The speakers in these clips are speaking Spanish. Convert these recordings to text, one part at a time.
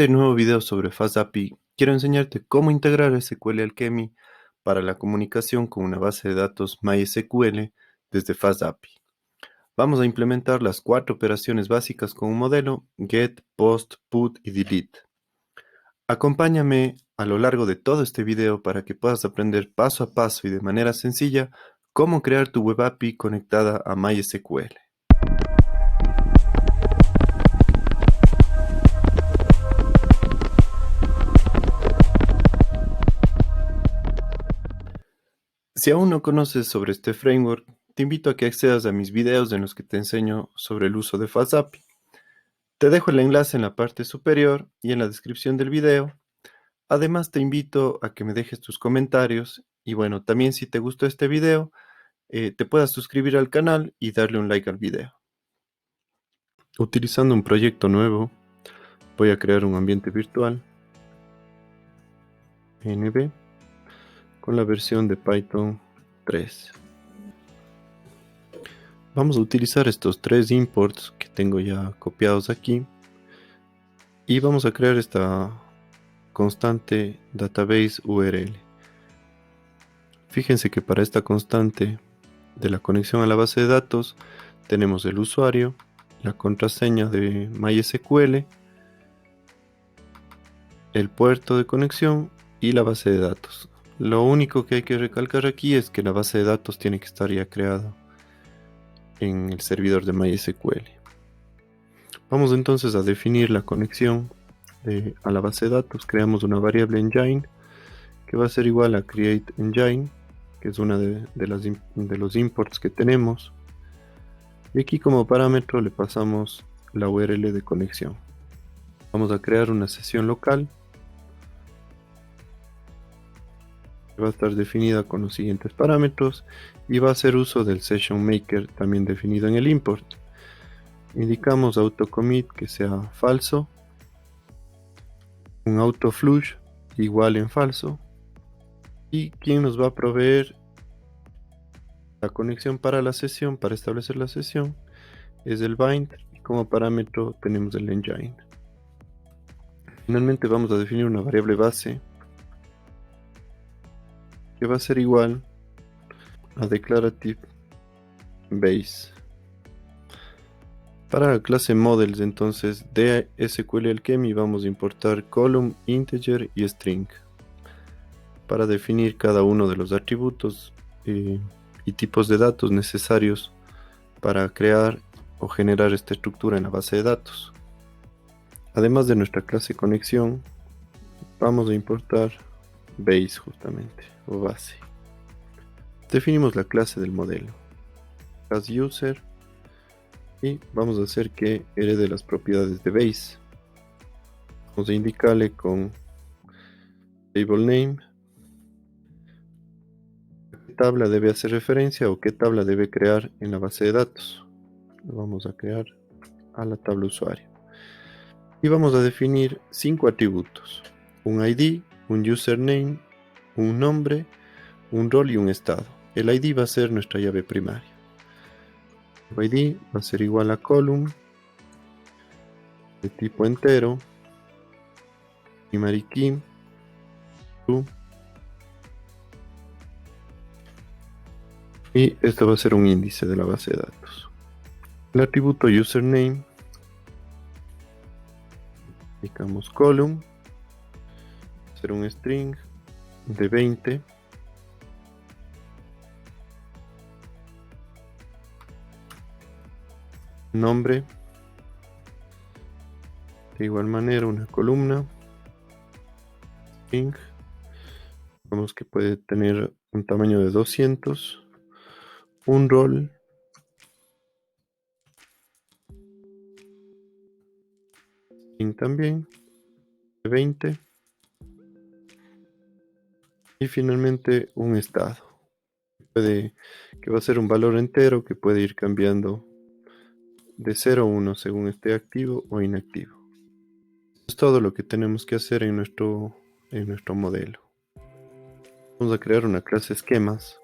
este nuevo video sobre FastAPI, quiero enseñarte cómo integrar SQL Alchemy para la comunicación con una base de datos MySQL desde FastAPI. Vamos a implementar las 4 operaciones básicas con un modelo: get, post, put y delete. Acompáñame a lo largo de todo este video para que puedas aprender paso a paso y de manera sencilla cómo crear tu web API conectada a MySQL. Si aún no conoces sobre este framework, te invito a que accedas a mis videos en los que te enseño sobre el uso de FastAPI. Te dejo el enlace en la parte superior y en la descripción del video. Además, te invito a que me dejes tus comentarios y bueno, también si te gustó este video, te puedas suscribir al canal y darle un like al video. Utilizando un proyecto nuevo, voy a crear un ambiente virtual NB con la versión de Python 3. Vamos a utilizar estos 3 imports que tengo ya copiados aquí y vamos a crear esta constante database URL. Fíjense que para esta constante de la conexión a la base de datos tenemos el usuario, la contraseña de MySQL, el puerto de conexión y la base de datos. Lo único que hay que recalcar aquí es que la base de datos tiene que estar ya creada en el servidor de MySQL. Vamos entonces a definir la conexión a la base de datos. Creamos una variable engine que va a ser igual a createEngine, que es una de los imports que tenemos. Y aquí como parámetro le pasamos la URL de conexión. Vamos a crear una sesión local que va a estar definida con los siguientes parámetros y va a hacer uso del session maker también definido en el import. Indicamos autocommit que sea falso, un autoflush igual en falso, y quien nos va a proveer la conexión para la sesión, para establecer la sesión, es el bind, y como parámetro tenemos el engine. Finalmente vamos a definir una variable base que va a ser igual a declarative base. Para la clase models entonces de SQL Alchemy vamos a importar column, integer y string para definir cada uno de los atributos y tipos de datos necesarios para crear o generar esta estructura en la base de datos. Además de nuestra clase conexión, vamos a importar base justamente, o base. Definimos la clase del modelo, class user, y vamos a hacer que herede las propiedades de base. Vamos a indicarle con table name a qué tabla debe hacer referencia o qué tabla debe crear en la base de datos. Lo vamos a crear a la tabla usuario. Y vamos a definir 5 atributos: un ID, un username, un nombre, un rol y un estado. El ID va a ser nuestra llave primaria. El ID va a ser igual a column de tipo entero, primary key, true, y esto va a ser un índice de la base de datos. El atributo username, indicamos column, va a ser un string de 20, nombre, de igual manera una columna, string, vemos que puede tener un tamaño de 200, un rol, string también, de 20, y finalmente un estado, que va a ser un valor entero que puede ir cambiando de 0 a 1 según esté activo o inactivo. Eso es todo lo que tenemos que hacer en nuestro modelo. Vamos a crear una clase esquemas.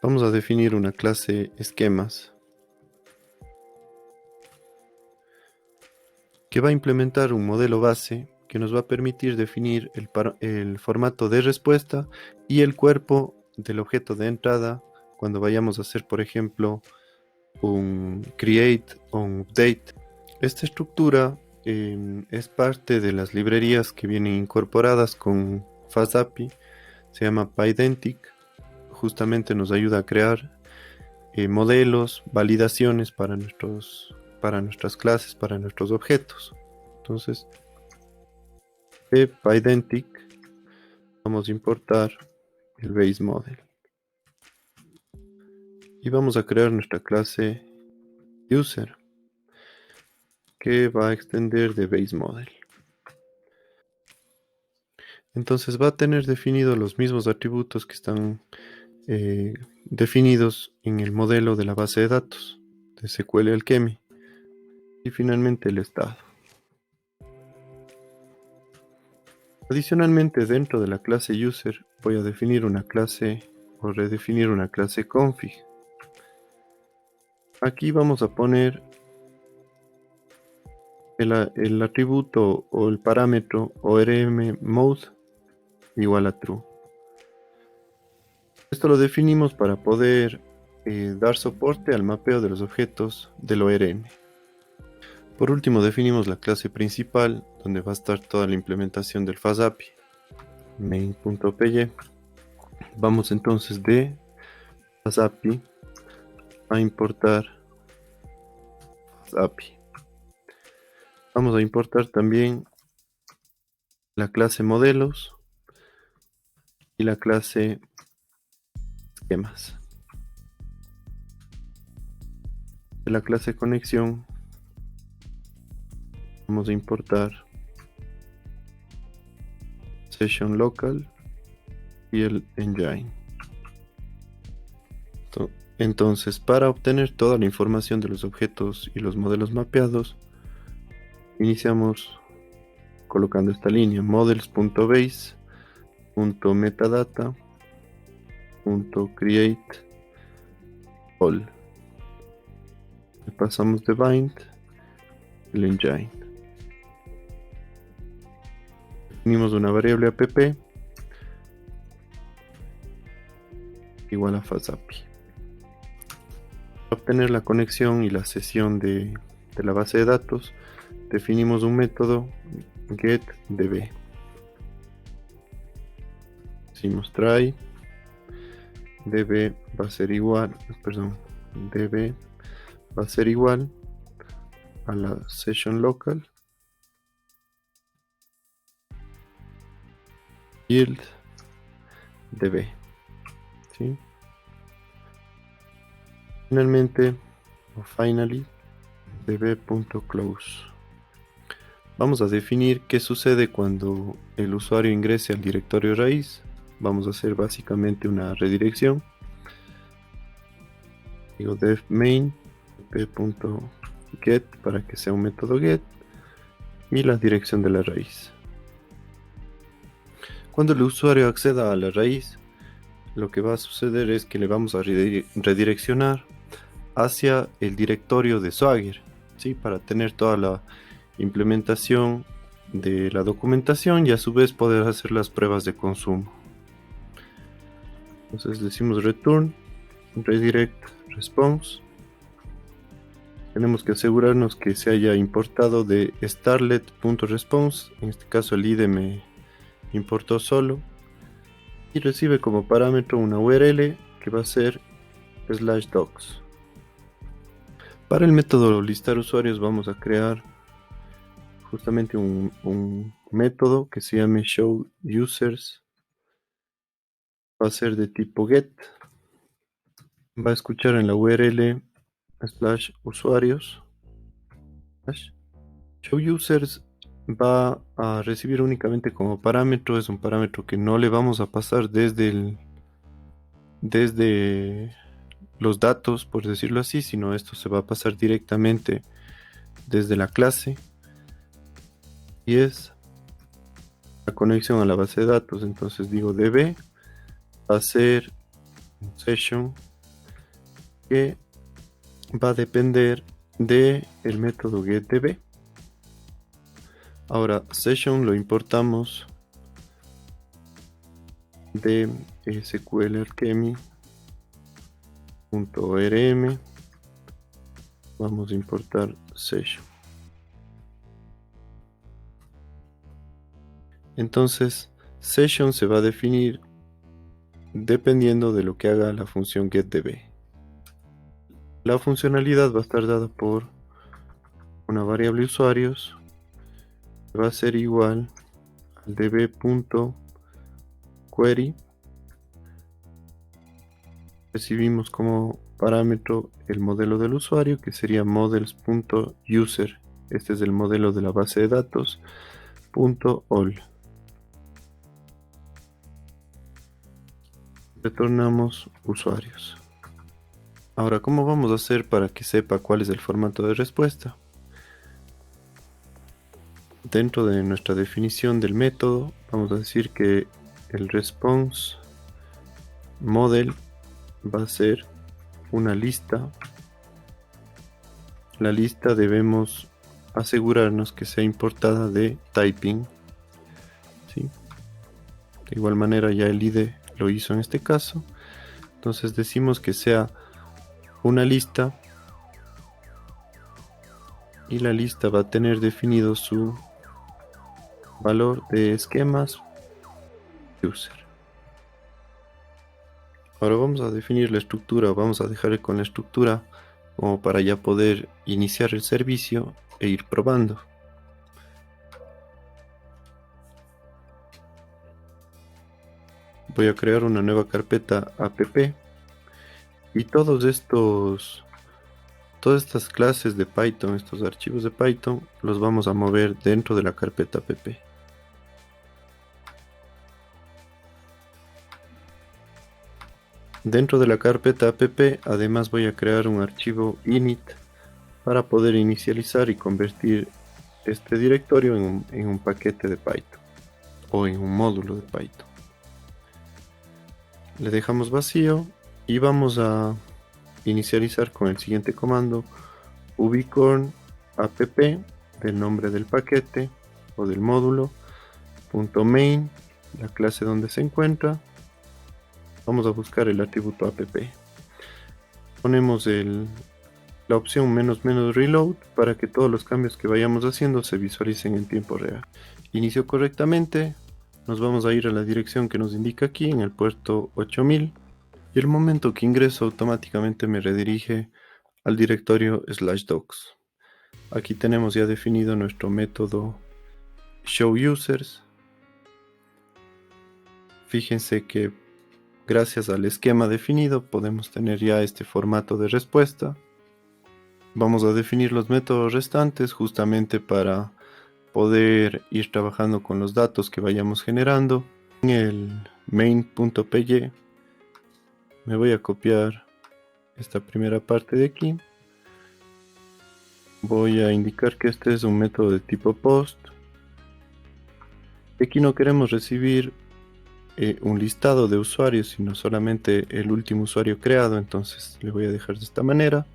Vamos a definir una clase esquemas que va a implementar un modelo base que nos va a permitir definir el formato de respuesta y el cuerpo del objeto de entrada cuando vayamos a hacer, por ejemplo, un create o un update. Esta estructura es parte de las librerías que vienen incorporadas con FastAPI, se llama Pydentic. Justamente nos ayuda a crear modelos, validaciones para nuestras clases, para nuestros objetos. Entonces, de Pydentic vamos a importar el base model y vamos a crear nuestra clase user que va a extender de base model. Entonces va a tener definidos los mismos atributos que están definidos en el modelo de la base de datos de SQL Alchemy. Y finalmente el estado. Adicionalmente, dentro de la clase user voy a definir una clase o redefinir una clase config. Aquí vamos a poner el atributo o el parámetro ORM mode igual a true. Esto lo definimos para poder dar soporte al mapeo de los objetos del ORM. Por último, definimos la clase principal, donde va a estar toda la implementación del FastAPI. Main.py. Vamos entonces de FastAPI a importar FastAPI. Vamos a importar también la clase modelos y la clase esquemas. De la clase conexión vamos a importar session local y el engine. Entonces, para obtener toda la información de los objetos y los modelos mapeados, iniciamos colocando esta línea models.base.metadata.create all. Le pasamos de bind el engine. Definimos una variable app igual a FastAPI. Para obtener la conexión y la sesión de la base de datos, definimos un método getDB. Decimos try db va a ser igual, db va a ser igual a la session local yield db. ¿Sí? Finalmente, o finally, db.close. Vamos a definir qué sucede cuando el usuario ingrese al directorio raíz. Vamos a hacer básicamente una redirección. Digo def main p.get para que sea un método get y la dirección de la raíz. Cuando el usuario acceda a la raíz, lo que va a suceder es que le vamos a redireccionar hacia el directorio de Swagger, ¿sí? Para tener toda la implementación de la documentación y a su vez poder hacer las pruebas de consumo. Entonces decimos return redirect response. Tenemos que asegurarnos que se haya importado de starlet.response. En este caso el IDE me importó solo y recibe como parámetro una URL que va a ser /docs. Para el método listar usuarios vamos a crear justamente un método que se llame showUsers. Va a ser de tipo get. Va a escuchar en la URL /usuarios. showUsers va a recibir únicamente como parámetro, es un parámetro que no le vamos a pasar desde los datos, por decirlo así, sino esto se va a pasar directamente desde la clase y es la conexión a la base de datos. Entonces digo db va a ser un session que va a depender del método getDB. Ahora session lo importamos de SQL Alchemy.orm. Vamos a importar session. Entonces session se va a definir dependiendo de lo que haga la función getDB. La funcionalidad va a estar dada por una variable usuarios que va a ser igual al db.query. Recibimos como parámetro el modelo del usuario, que sería models.user. Este es el modelo de la base de datos .all. Retornamos usuarios. Ahora, ¿cómo vamos a hacer para que sepa cuál es el formato de respuesta? Dentro de nuestra definición del método, vamos a decir que el response model va a ser una lista. La lista debemos asegurarnos que sea importada de typing, ¿sí? De igual manera ya el IDE lo hizo en este caso. Entonces decimos que sea una lista y la lista va a tener definido su valor de esquemas user. Ahora vamos a definir la estructura, vamos a dejar con la estructura como para ya poder iniciar el servicio e ir probando. Voy a crear una nueva carpeta app y todas estas clases de Python, estos archivos de Python, los vamos a mover dentro de la carpeta app. Dentro de la carpeta app, además voy a crear un archivo init para poder inicializar y convertir este directorio en un paquete de Python o en un módulo de Python. Le dejamos vacío y vamos a inicializar con el siguiente comando: ubicorn app del nombre del paquete o del módulo .main, la clase donde se encuentra. Vamos a buscar el atributo app. Ponemos la opción --reload para que todos los cambios que vayamos haciendo se visualicen en tiempo real. Inició correctamente. Nos vamos a ir a la dirección que nos indica aquí en el puerto 8000 y el momento que ingreso automáticamente me redirige al directorio /docs. Aquí tenemos ya definido nuestro método showUsers. Fíjense que gracias al esquema definido podemos tener ya este formato de respuesta. Vamos a definir los métodos restantes justamente para poder ir trabajando con los datos que vayamos generando. En el main.py me voy a copiar esta primera parte de aquí. Voy a indicar que este es un método de tipo post. Aquí no queremos recibir un listado de usuarios, sino solamente el último usuario creado, entonces le voy a dejar de esta manera.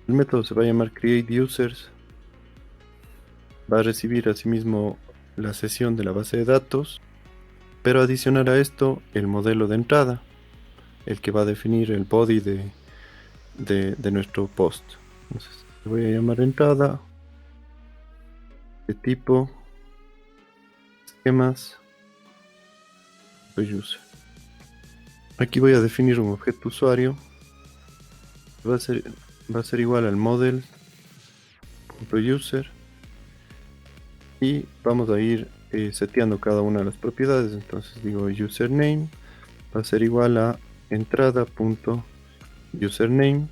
El método se va a llamar createUsers. Va a recibir asimismo la sesión de la base de datos, pero adicional a esto el modelo de entrada, el que va a definir el body de nuestro post. Entonces le voy a llamar entrada de tipo esquemas user. Aquí voy a definir un objeto usuario. Va a ser igual al model.user y vamos a ir seteando cada una de las propiedades. Entonces digo username va a ser igual a entrada.username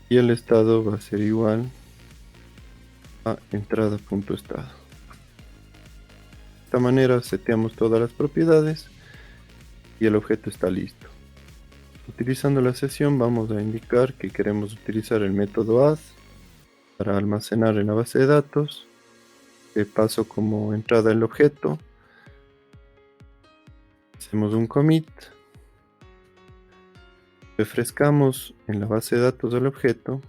y el estado va a ser igual a entrada.estado. De esta manera seteamos todas las propiedades y el objeto está listo. Utilizando la sesión vamos a indicar que queremos utilizar el método add para almacenar en la base de datos. Le paso como entrada el objeto. Hacemos un commit. Refrescamos en la base de datos del objeto.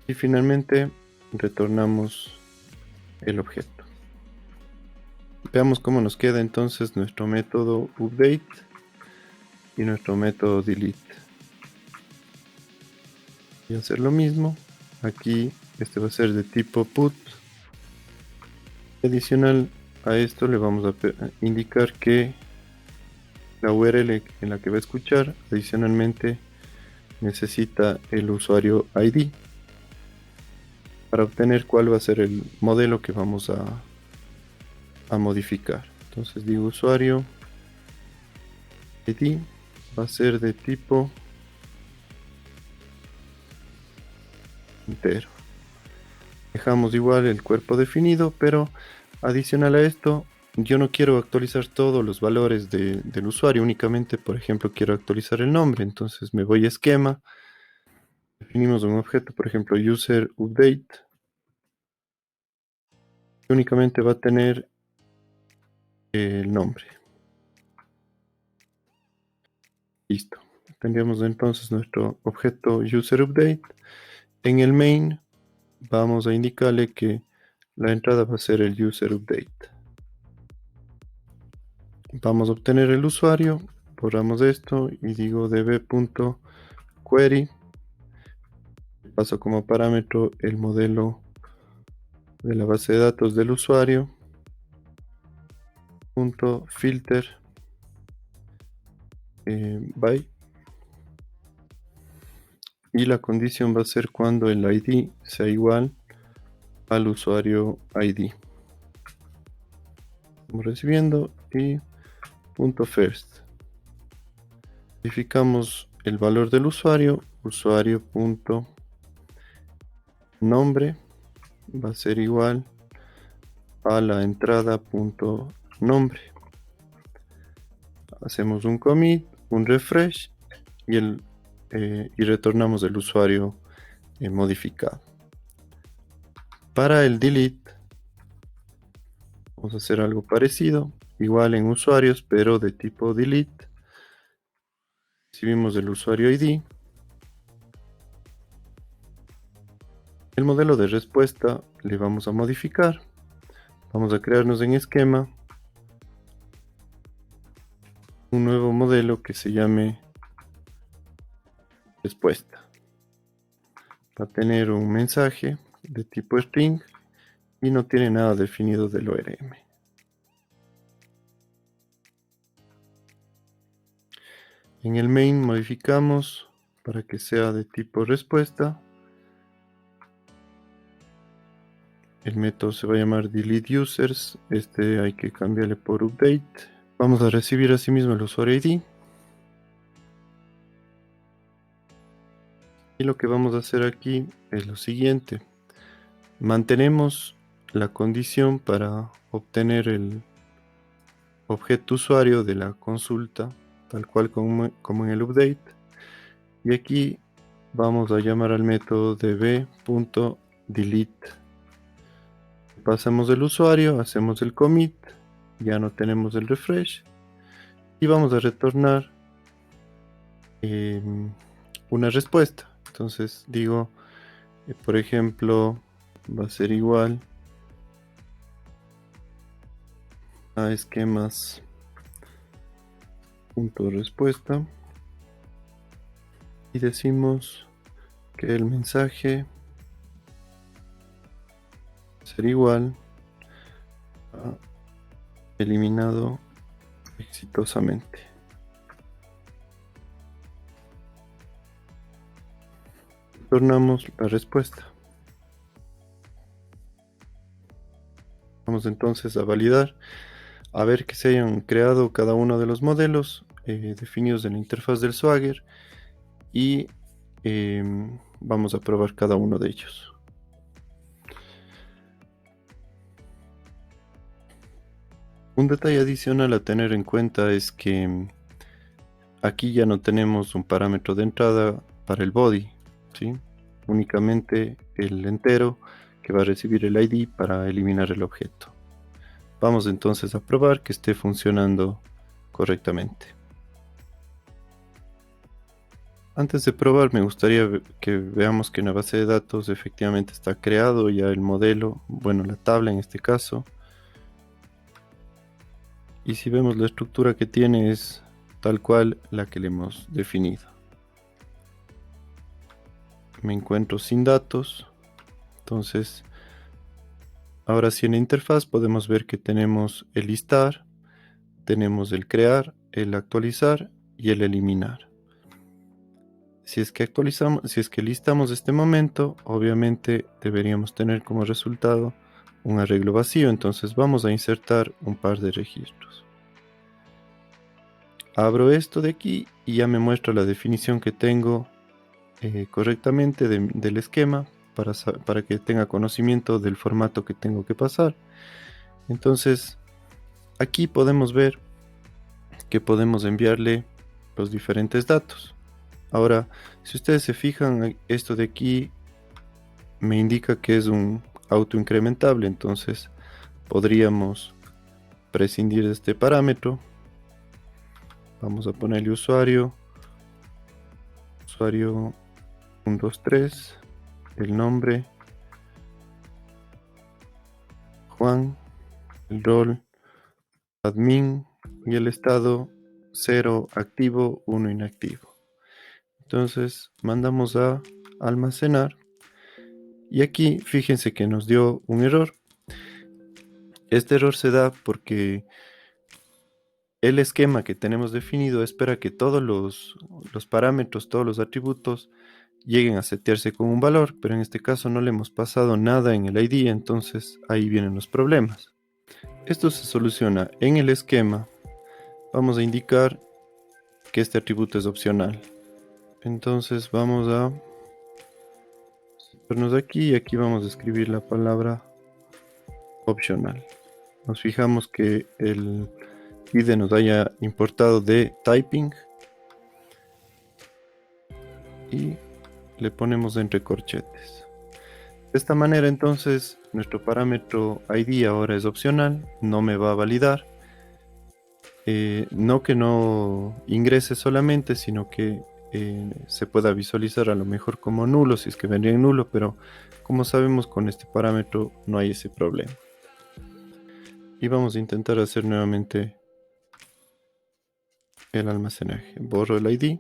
Y finalmente retornamos el objeto. Veamos cómo nos queda entonces nuestro método update y nuestro método delete. Y hacer lo mismo. Aquí este va a ser de tipo put. Adicional a esto le vamos a indicar que la URL en la que va a escuchar adicionalmente necesita el usuario ID para obtener cuál va a ser el modelo que vamos a modificar. Entonces digo usuario ID va a ser de tipo entero. Dejamos igual el cuerpo definido, pero adicional a esto yo no quiero actualizar todos los valores del usuario, únicamente por ejemplo quiero actualizar el nombre. Entonces me voy a esquema, definimos un objeto, por ejemplo user update, que únicamente va a tener el nombre. Listo. Tendríamos entonces nuestro objeto user update. En el main vamos a indicarle que la entrada va a ser el user update. Vamos a obtener el usuario, borramos esto y digo db.query. Paso como parámetro el modelo de la base de datos del usuario. .filter by. Y la condición va a ser cuando el ID sea igual al usuario ID. Estamos recibiendo y .first. Verificamos el valor del usuario. Usuario.nombre va a ser igual a la entrada.nombre. Hacemos un commit, un refresh y retornamos el usuario modificado. Para el delete vamos a hacer algo parecido, igual en usuarios, pero de tipo delete. Recibimos el usuario ID. El modelo de respuesta le vamos a modificar. Vamos a crearnos en esquema un nuevo modelo que se llame respuesta. Va a tener un mensaje de tipo string y no tiene nada definido del ORM. En el main modificamos para que sea de tipo respuesta. El método se va a llamar delete users. Este hay que cambiarle por update. Vamos a recibir asimismo el usuario ID. Y lo que vamos a hacer aquí es lo siguiente. Mantenemos la condición para obtener el objeto usuario de la consulta, tal cual como en el update. Y aquí vamos a llamar al método db.delete. Pasamos el usuario, hacemos el commit, ya no tenemos el refresh. Y vamos a retornar una respuesta. Entonces digo, por ejemplo, va a ser igual a esquemas.respuesta y decimos que el mensaje será igual a eliminado exitosamente. Retornamos la respuesta. Vamos entonces a validar, a ver que se hayan creado cada uno de los modelos definidos en la interfaz del Swagger y vamos a probar cada uno de ellos. Un detalle adicional a tener en cuenta es que aquí ya no tenemos un parámetro de entrada para el body, ¿sí? Únicamente el entero que va a recibir el ID para eliminar el objeto. Vamos entonces a probar que esté funcionando correctamente. Antes de probar, me gustaría que veamos que en la base de datos efectivamente está creado ya el modelo, bueno, la tabla en este caso. Y si vemos la estructura que tiene es tal cual la que le hemos definido. Me encuentro sin datos, entonces ahora sí en la interfaz podemos ver que tenemos el listar, tenemos el crear, el actualizar y el eliminar. Si es que actualizamos, si es que listamos este momento, obviamente deberíamos tener como resultado un arreglo vacío, entonces vamos a insertar un par de registros. Abro esto de aquí y ya me muestra la definición que tengo correctamente del esquema para que tenga conocimiento del formato que tengo que pasar. Entonces aquí podemos ver que podemos enviarle los diferentes datos. Ahora, si ustedes se fijan, esto de aquí me indica que es un autoincrementable, entonces podríamos prescindir de este parámetro. Vamos a ponerle usuario 123, el nombre Juan, el rol admin y el estado 0 activo, 1 inactivo. Entonces mandamos a almacenar y aquí fíjense que nos dio un error. Este error se da porque el esquema que tenemos definido espera que todos los parámetros, todos los atributos lleguen a setearse con un valor, pero en este caso no le hemos pasado nada en el ID, entonces ahí vienen los problemas. Esto se soluciona en el esquema. Vamos a indicar que este atributo es opcional. Entonces vamos a vernos aquí y aquí vamos a escribir la palabra opcional. Nos fijamos que el IDE nos haya importado de typing y le ponemos entre corchetes. De esta manera entonces nuestro parámetro ID ahora es opcional, no me va a validar. No que no ingrese solamente, sino que se pueda visualizar a lo mejor como nulo, si es que vendría en nulo, pero como sabemos con este parámetro no hay ese problema. Y vamos a intentar hacer nuevamente el almacenaje. Borro el ID.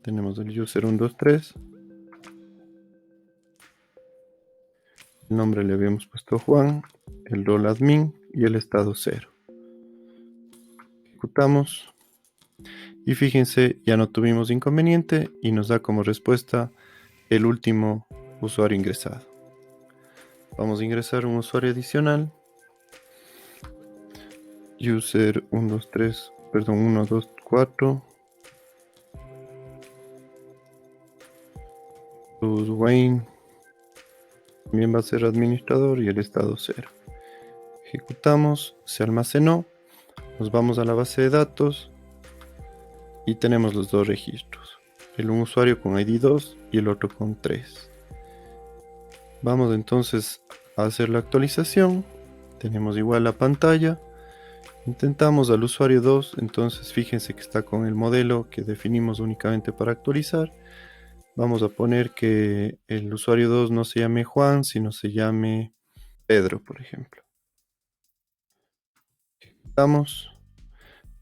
Tenemos el user 123. El nombre le habíamos puesto Juan, el rol admin y el estado 0. Ejecutamos. Y fíjense, ya no tuvimos inconveniente y nos da como respuesta el último usuario ingresado. Vamos a ingresar un usuario adicional. User 124. Wayne también va a ser administrador y el estado 0. Ejecutamos, se almacenó. Nos vamos a la base de datos y tenemos los dos registros. El un usuario con ID 2 y el otro con 3. Vamos entonces a hacer la actualización. Tenemos igual la pantalla. Intentamos al usuario 2, entonces fíjense que está con el modelo que definimos únicamente para actualizar. Vamos a poner que el usuario 2 no se llame Juan, sino se llame Pedro, por ejemplo. Ejecutamos.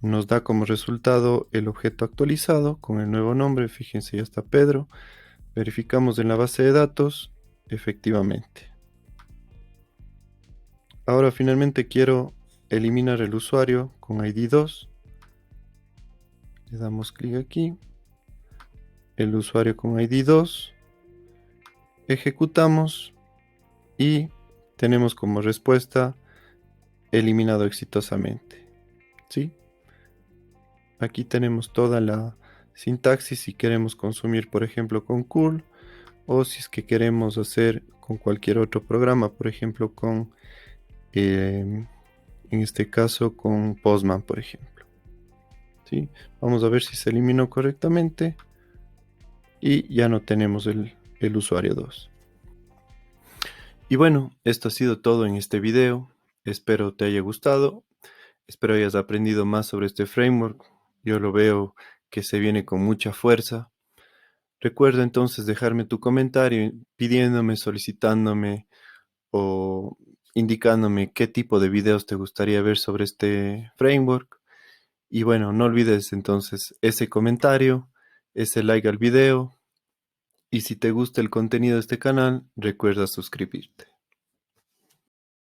Nos da como resultado el objeto actualizado con el nuevo nombre. Fíjense, ya está Pedro. Verificamos en la base de datos. Efectivamente. Ahora finalmente quiero eliminar el usuario con ID 2. Le damos clic aquí. El usuario con ID 2. Ejecutamos y tenemos como respuesta eliminado exitosamente. ¿Sí? Aquí tenemos toda la sintaxis si queremos consumir, por ejemplo, con curl o si es que queremos hacer con cualquier otro programa, por ejemplo, con en este caso con Postman, por ejemplo. ¿Sí? Vamos a ver si se eliminó correctamente y ya no tenemos el usuario 2. Y bueno, esto ha sido todo en este video. Espero te haya gustado. Espero hayas aprendido más sobre este framework. Yo lo veo que se viene con mucha fuerza. Recuerda entonces dejarme tu comentario pidiéndome, solicitándome o indicándome qué tipo de videos te gustaría ver sobre este framework. Y bueno, no olvides entonces ese comentario, ese like al video. Y si te gusta el contenido de este canal, recuerda suscribirte.